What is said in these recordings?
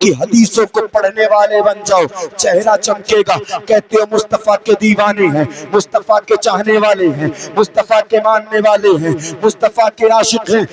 کی حدیثوں کو پڑھنے والے بن جاؤ، چہرہ چمکے گا۔ کہتے ہو مصطفیٰ کے دیوانے ہیں، مصطفیٰ کے چاہنے والے ہیں، مصطفیٰ کے ماننے والے ہیں، مصطفیٰ کے عاشق ہیں۔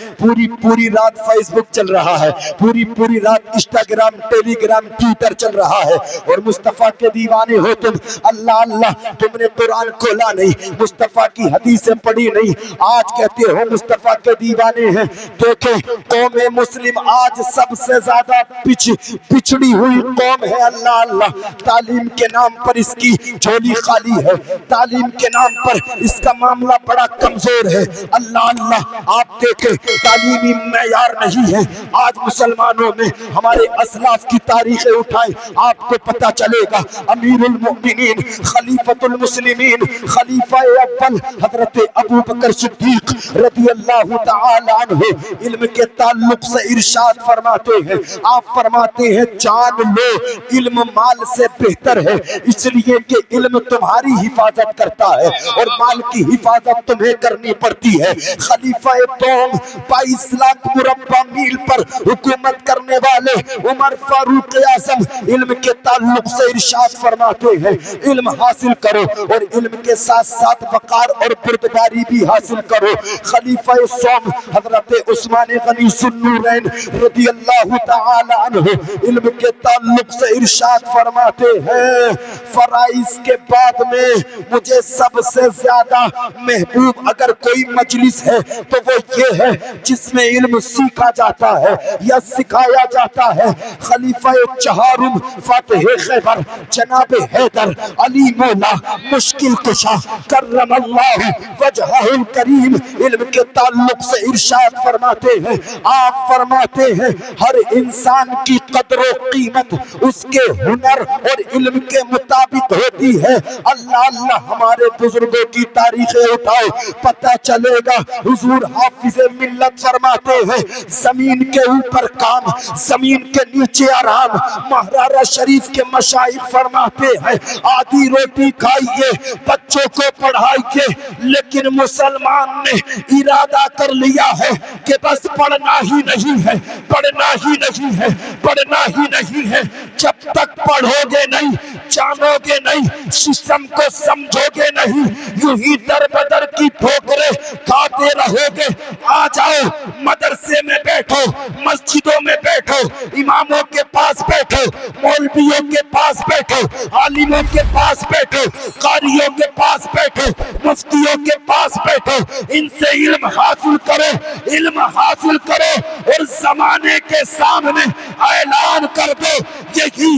پوری رات فیس بک چل رہا ہے، پوری رات انسٹاگرام، ٹیلی گرام، ٹویٹر چل رہا ہے، اور مصطفیٰ کے دیوانے ہو تم۔ اللہ اللہ، تم نے قرآن کھولا نہیں، مصطفیٰ کی حدیثیں پڑھی نہیں، آج کہتے ہو مصطفیٰ کے دیوانے ہیں۔ دیکھیں قوم مسلم آج سب سے زیادہ پچھڑی ہوئی قوم ہے۔ اللہ اللہ، تعلیم کے نام پر اس کی جھولی خالی ہے، تعلیم کے نام پر اس کا معاملہ بڑا کمزور ہے۔ اللہ اللہ، آپ دیکھیں تعلیمی معیار نہیں ہے آج مسلمانوں میں۔ ہمارے اسلاف کی تاریخیں اٹھائیں، آپ کو پتہ چلے گا امیر المؤمنین، خلیفۃ المسلمین، خلیفہ اول حضرت ابو بکر صدیق رضی اللہ تعالی عنہ علم کے تعلق سے ارشاد فرماتے ہیں، آپ فرماتے ہیں جان لو علم مال سے بہتر ہے، اس لیے کہ علم تمہاری حفاظت کرتا ہے اور مال کی حفاظت تمہیں کرنی پڑتی ہے۔ خلیفہ دوم 22 لاکھ مربع میل پر حکومت کرنے والے عمر فاروق اعظم علم کے تعلق سے ارشاد فرماتے ہیں علم حاصل کرو اور علم کے ساتھ ساتھ وقار اور بردباری بھی حاصل کرو۔ خلیفہ سوم حضرت عثمان غنی ذوالنورین رضی اللہ تعالی عنہ علم کے تعلق سے ارشاد فرماتے ہیں فرائض کے بعد میں مجھے سب سے زیادہ محبوب اگر کوئی مجلس ہے تو وہ یہ ہے جس میں علم سیکھا جاتا ہے یا سکھایا جاتا ہے۔ خلیفہ چہارم فاتح خیبر جناب حیدر علی مولا مشکل کشا کرم اللہ وجہہ الکریم علم کے تعلق سے ارشاد فرماتے ہیں، آپ فرماتے ہیں ہر انسان کی قدر و قیمت اس کے ہنر اور علم کے مطابق ہوتی ہے۔ اللہ اللہ، ہمارے بزرگوں کی تاریخیں اٹھاؤ، پتہ چلے گا حضور حافظ ملت فرماتے ہیں زمین کے اوپر کام، زمین کے نیچے آرام۔ مہرارہ شریف کے مشائخ فرماتے ہیں آدھی روٹی کھائیے، بچوں کو پڑھائیے، لیکن مسلمان نے ارادہ کر لیا ہے کہ بس پڑھنا ہی نہیں ہے، پڑھنا ہی نہیں ہے، پڑھنا ہی نہیں ہے۔ جب تک پڑھو گے نہیں، جانو گے نہیں، سسٹم کو سمجھو گے نہیں، یوں ہی در بدر کی ٹھوکریں کھاتے رہو گے۔ آ جاؤ مدرسے میں بیٹھو، مسجدوں میں بیٹھو، اماموں کے پاس بیٹھو، مولویوں کے پاس بیٹھو، عالموں کے پاس بیٹھو، قاریوں کے پاس بیٹھو، مفتیوں کے پاس بیٹھو، ان سے علم حاصل کرو، علم حاصل کرو اور زمانے کے سامنے اعلان کر دو یہی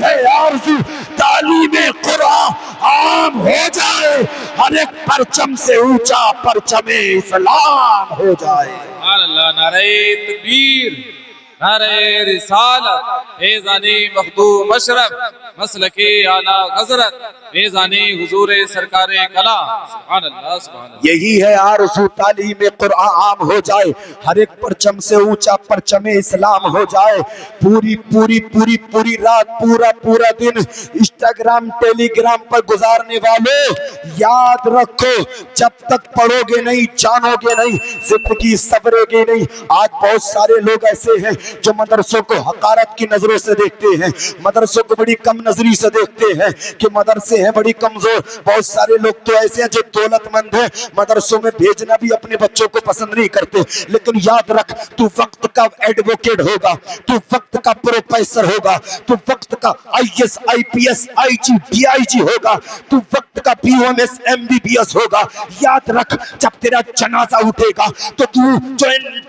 ہے آرزو، تعلیم قرآن عام ہو جائے، ہر ایک پرچم سے اونچا پرچم اسلام ہو جائے۔ سبحان اللہ، نعرہ تکبیر، نعرہ رسالت، فیضانی مخدوم اشرف، مسلکی اعلیٰ حضرت، فیضانی حضور سرکار کلام۔ سبحان اللہ، سبحان اللہ۔ یہی ہے آرزو، تعلیم قرآن عام ہو جائے، ہر ایک پرچم سے اونچا پرچم اسلام ہو جائے۔ پوری رات، پورا دن انسٹاگرام، ٹیلی گرام پر گزارنے والوں یاد رکھو جب تک پڑھو گے نہیں، جانو گے نہیں، زندگی سنورے گی نہیں۔ آج بہت سارے لوگ ایسے ہیں جو مدرسوں کو حقارت کی نظروں سے دیکھتے ہیں، مدرسوں کو بڑی کم نظری سے دیکھتے ہیں کہ مدرسے ہیں بڑی کمزور۔ بہت سارے لوگ تو ایسے ہیں جو دولت مند ہیں، مدرسوں میں بھیجنا بھی اپنے بچوں کو پسند نہیں کرتے۔ لیکن یاد رکھ، تو وقت کا ایڈوکیٹ ہوگا، تو وقت کا پروفیسر ہوگا، تو وقت کا IAS IPS IG DIG ہوگا، تو وقت کا BOMS MBBS ہوگا۔ یاد رکھ، جب تیرا جنازہ اٹھے گا تو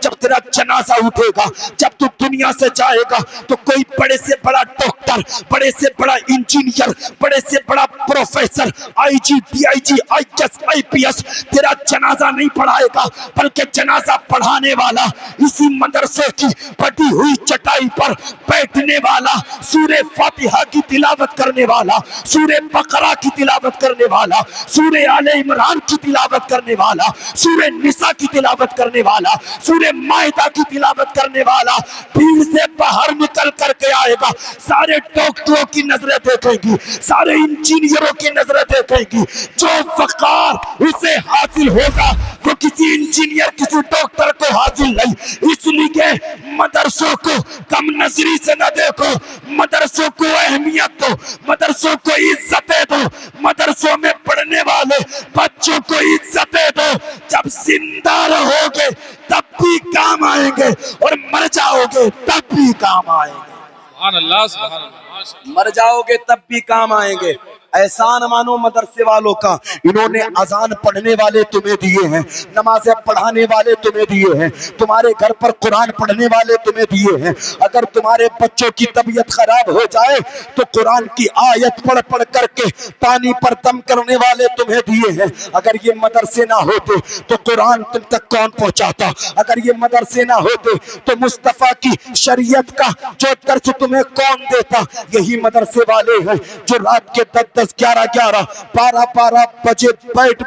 جب تیرا جنازہ اٹھے گا، جب تو دنیا سے جائے گا تو کوئی بڑے سے بڑا ڈاکٹر، بڑے سے بڑا انجینئر، بڑے سے بڑا professor IG DIG IAS IPS تیرا جنازہ نہیں پڑھائے گا، بلکہ جنازہ پڑھانے والا اسی مدرسے کی پٹی ہوئی چٹائی پر بیٹھنے والا، سورہ فاتحہ کی تلاوت کرنے والا، سورہ بقرہ کی تلاوت کرنے والا، سورہ آل عمران کی تلاوت کرنے والا، سورہ نساء کی تلاوت کرنے والا، سورہ مائدہ کی تلاوت کرنے والا بھیڑ سے باہر نکل کر کے آئے گا سارے ڈاکٹروں کی نظریں دیکھیں گی, سارے انجینئروں کی نظریں دیکھیں گی. جو وقار اسے حاصل ہوگا وہ کسی انجینئر کسی ڈاکٹر کو حاصل نہیں. اس لیے مدرسوں کو کم نظری سے نہ دیکھو, مدرسوں کو اہمیت دو, مدرسوں کو عزتیں دو, مدرسوں میں پڑھنے والے بچوں کو عزتیں دو. جب زندہ رہو گے تب بھی کام آئیں گے اور مر جاؤ گے تب بھی کام آئیں گے. سبحان اللہ سبحان اللہ ماشاء اللہ. مر جاؤ گے تب بھی کام آئیں گے. احسان مانو مدرسے والوں کا, انہوں نے اذان پڑھنے والے تمہیں دیے ہیں, نمازیں پڑھانے والے تمہیں دیے ہیں, تمہارے گھر پر قرآن پڑھنے والے تمہیں دیے ہیں. اگر تمہارے بچوں کی طبیعت خراب ہو جائے تو قرآن کی آیت پڑھ پڑھ کر کے پانی پر دم کرنے والے تمہیں دیے ہیں. اگر یہ مدرسے نہ ہوتے تو قرآن تم تک کون پہنچاتا؟ اگر یہ مدرسے نہ ہوتے تو مصطفیٰ کی شریعت کا جو درس تمہیں کون دیتا؟ یہی مدرسے والے ہیں جو رات کے 10 11 12 بجے بیٹھ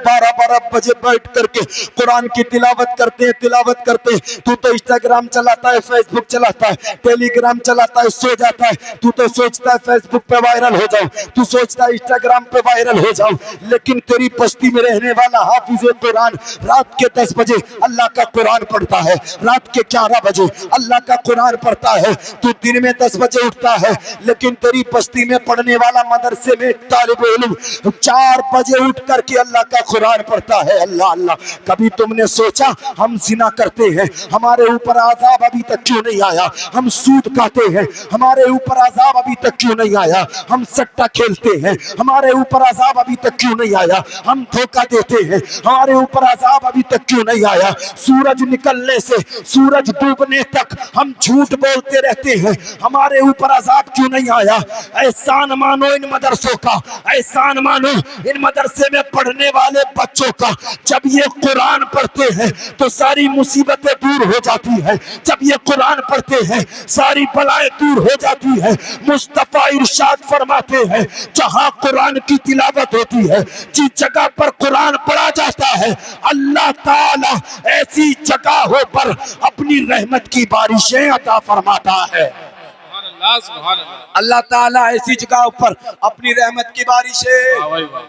کر کے قرآن کی تلاوت کرتے ہیں. تو انسٹاگرام چلاتا ہے, فیس بک چلاتا ہے, ٹیلی گرام چلاتا ہے, سو جاتا ہے. تو سوچتا ہے فیس بک پہ وائرل ہو جاؤ, تو سوچتا ہے انسٹاگرام پہ وائرل ہو جاؤ. لیکن تیری بستی میں رہنے والا حافظ قرآن رات کے 10 بجے اللہ کا قرآن پڑھتا ہے, رات کے 11 بجے اللہ کا قرآن پڑھتا ہے. تو دن میں 10 بجے اٹھتا ہے, لیکن تیری بستی میں پڑھنے والا مدرسے میں طالب علم 4 بجے اٹھ کر کے اللہ کا قرآن پڑھتا ہے. اللہ اللہ. کبھی تم نے سوچا ہم زنا کرتے ہیں, ہمارے اوپر عذاب ابھی تک کیوں نہیں آیا؟ ہم سود کھاتے ہیں, ہمارے اوپر عذاب ابھی تک کیوں نہیں آیا؟ ہم سٹا کھیلتے ہیں, ہمارے اوپر عذاب ابھی تک کیوں نہیں آیا؟ ہم دھوکہ دیتے ہیں, ہمارے اوپر عذاب ابھی تک کیوں نہیں آیا؟ سورج نکلنے سے سورج ڈوبنے تک ہم جھوٹ بولتے رہتے ہیں, ہمارے اوپر عذاب کیوں نہیں آیا؟ احسان مانو ان مدرسوں کا, احسان مانو ان مدرسے میں پڑھنے والے بچوں کا. جب یہ قرآن پڑھتے ہیں تو ساری مصیبتیں دور ہو جاتی ہیں, جب یہ قرآن پڑھتے ہیں ساری بلائیں دور ہو جاتی ہیں. مصطفیٰ ارشاد فرماتے ہیں جہاں قرآن کی تلاوت ہوتی ہے, جس جگہ پر قرآن پڑھا جاتا ہے, اللہ تعالی ایسی جگہوں پر اپنی رحمت کی بارشیں عطا فرماتا ہے. سبحان اللہ سبحان اللہ. اللہ تعالیٰ ایسی جگہوں پر اپنی رحمت کی بارشیں. واہ واہ.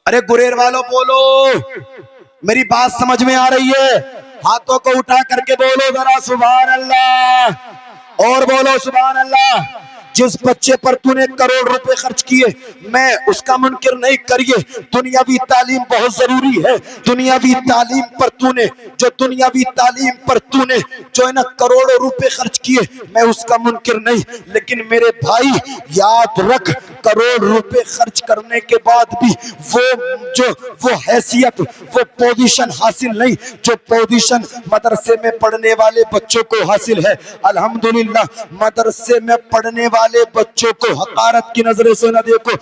ارے گریر والوں بولو, میری بات سمجھ میں آ رہی ہے؟ ہاتھوں کو اٹھا کر کے بولو ذرا سبحان اللہ, اور بولو سبحان اللہ. جس بچے پر تو نے کروڑ روپے خرچ کیے, میں اس کا منکر نہیں کریے, دنیاوی تعلیم بہت ضروری ہے. دنیاوی تعلیم پر تو نے جو ہے نا کروڑوں روپے خرچ کیے, میں اس کا منکر نہیں. لیکن میرے بھائی یاد رکھ, کروڑ روپے خرچ کرنے کے بعد بھی وہ حیثیت, وہ پوزیشن حاصل نہیں جو پوزیشن مدرسے میں پڑھنے والے بچوں کو حاصل ہے. الحمدللہ مدرسے میں پڑھنے والے بچوں کو حقارت کی نظریں سے نہ دیکھو.